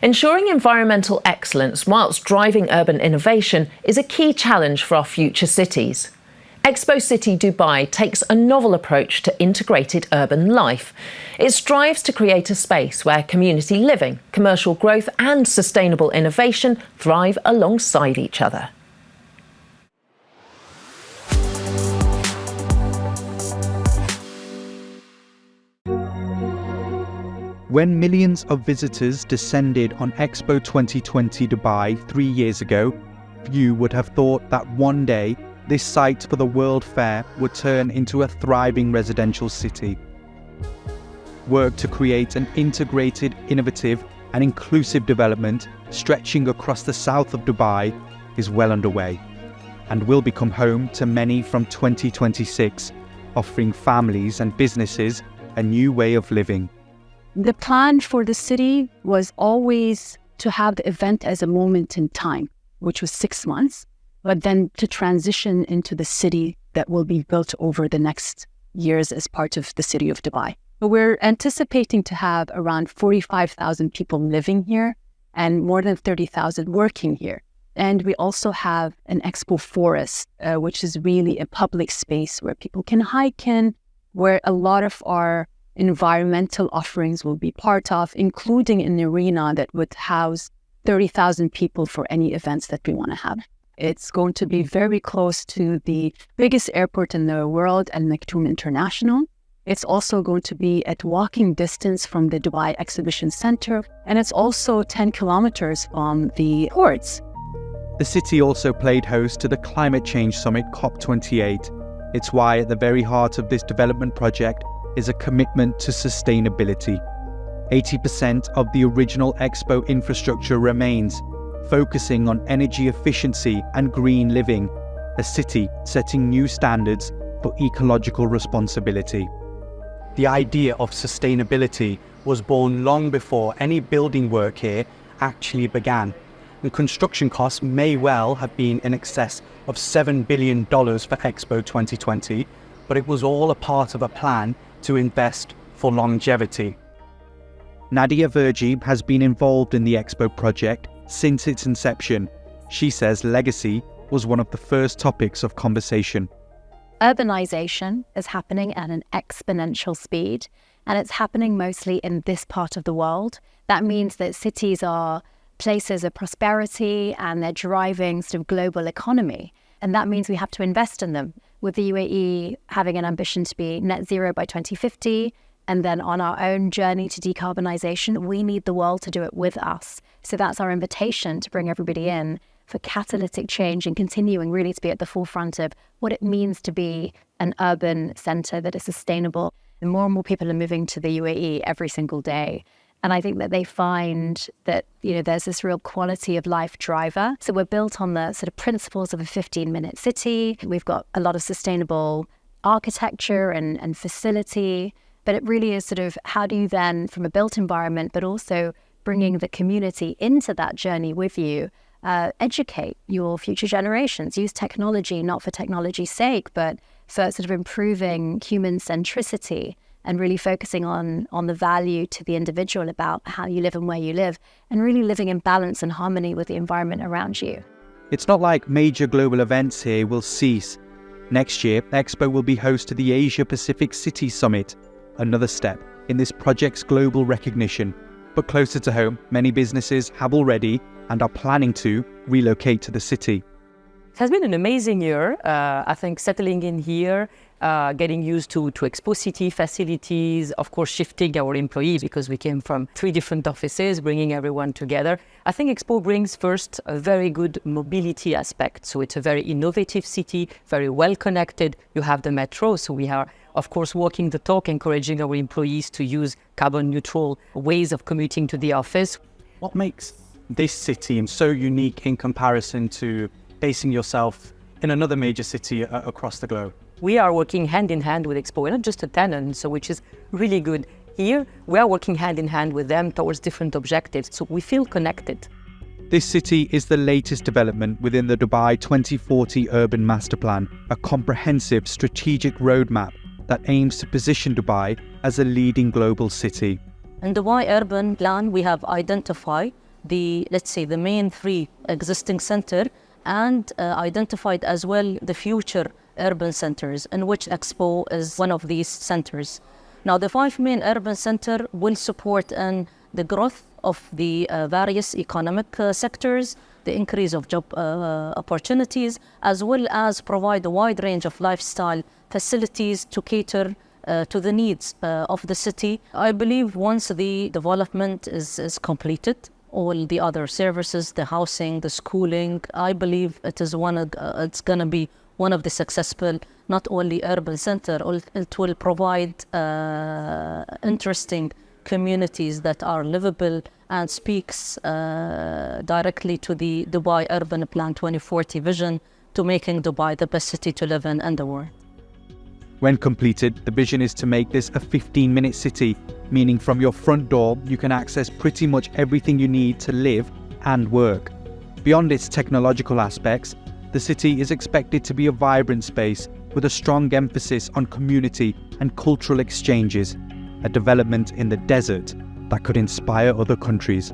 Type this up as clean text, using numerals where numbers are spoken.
Ensuring environmental excellence whilst driving urban innovation is a key challenge for our future cities. Expo City Dubai takes a novel approach to integrated urban life. It strives to create a space where community living, commercial growth and sustainable innovation thrive alongside each other. When millions of visitors descended on Expo 2020 Dubai 3 years ago, few would have thought that one day this site for the World Fair would turn into a thriving residential city. Work to create an integrated, innovative and inclusive development stretching across the south of Dubai is well underway and will become home to many from 2026, offering families and businesses a new way of living. The plan for the city was always to have the event as a moment in time, which was 6 months, but then to transition into the city that will be built over the next years as part of the city of Dubai. But we're anticipating to have around 45,000 people living here and more than 30,000 working here. And we also have an Expo Forest, which is really a public space where people can hike in, where a lot of our environmental offerings will be part of, including an arena that would house 30,000 people for any events that we want to have. It's going to be very close to the biggest airport in the world, Al Maktoum International. It's also going to be at walking distance from the Dubai Exhibition Center, and it's also 10 kilometers from the ports. The city also played host to the Climate Change Summit COP28. It's why at the very heart of this development project is a commitment to sustainability. 80% of the original Expo infrastructure remains, focusing on energy efficiency and green living, a city setting new standards for ecological responsibility. The idea of sustainability was born long before any building work here actually began, and construction costs may well have been in excess of $7 billion for Expo 2020, but it was all a part of a plan to invest for longevity. Nadia Verjee has been involved in the Expo project since its inception. She says legacy was one of the first topics of conversation. Urbanization is happening at an exponential speed, and it's happening mostly in this part of the world. That means that cities are places of prosperity and they're driving sort of global economy. And that means we have to invest in them, with the UAE having an ambition to be net zero by 2050. And then on our own journey to decarbonisation, we need the world to do it with us. So that's our invitation to bring everybody in for catalytic change and continuing really to be at the forefront of what it means to be an urban centre that is sustainable. And more people are moving to the UAE every single day. And I think that they find that, there's this real quality of life driver. So we're built on the sort of principles of a 15-minute city. We've got a lot of sustainable architecture and facility. But it really is sort of how do you then, from a built environment, but also bringing the community into that journey with you, educate your future generations, use technology, not for technology's sake, but for sort of improving human centricity and really focusing on the value to the individual about how you live and where you live, and really living in balance and harmony with the environment around you. It's not like major global events here will cease. Next year, Expo will be host to the Asia Pacific City Summit, another step in this project's global recognition. But closer to home, many businesses have already and are planning to relocate to the city. It has been an amazing year. I think settling in here, getting used to Expo City facilities, of course shifting our employees because we came from 3 different offices, bringing everyone together. I think Expo brings first a very good mobility aspect. So it's a very innovative city, very well connected. You have the metro, so we are of course walking the talk, encouraging our employees to use carbon neutral ways of commuting to the office. What makes this city so unique in comparison to basing yourself in another major city across the globe? We are working hand in hand with Expo. We're not just a tenant, so which is really good. Here, we are working hand in hand with them towards different objectives, so we feel connected. This city is the latest development within the Dubai 2040 Urban Master Plan, a comprehensive strategic roadmap that aims to position Dubai as a leading global city. In Dubai Urban Plan, we have identified let's say, the main three existing center and identified as well the future urban centers, in which Expo is one of these centers. Now, the 5 main urban center will support the growth of the various economic sectors, the increase of job opportunities, as well as provide a wide range of lifestyle facilities to cater to the needs of the city. I believe once the development is completed, all the other services, the housing, the schooling, I believe it's going to be one of the successful, not only urban center, it will provide interesting communities that are livable and speaks directly to the Dubai Urban Plan 2040 vision to making Dubai the best city to live in the world. When completed, the vision is to make this a 15-minute city, meaning from your front door, you can access pretty much everything you need to live and work. Beyond its technological aspects, the city is expected to be a vibrant space with a strong emphasis on community and cultural exchanges, a development in the desert that could inspire other countries.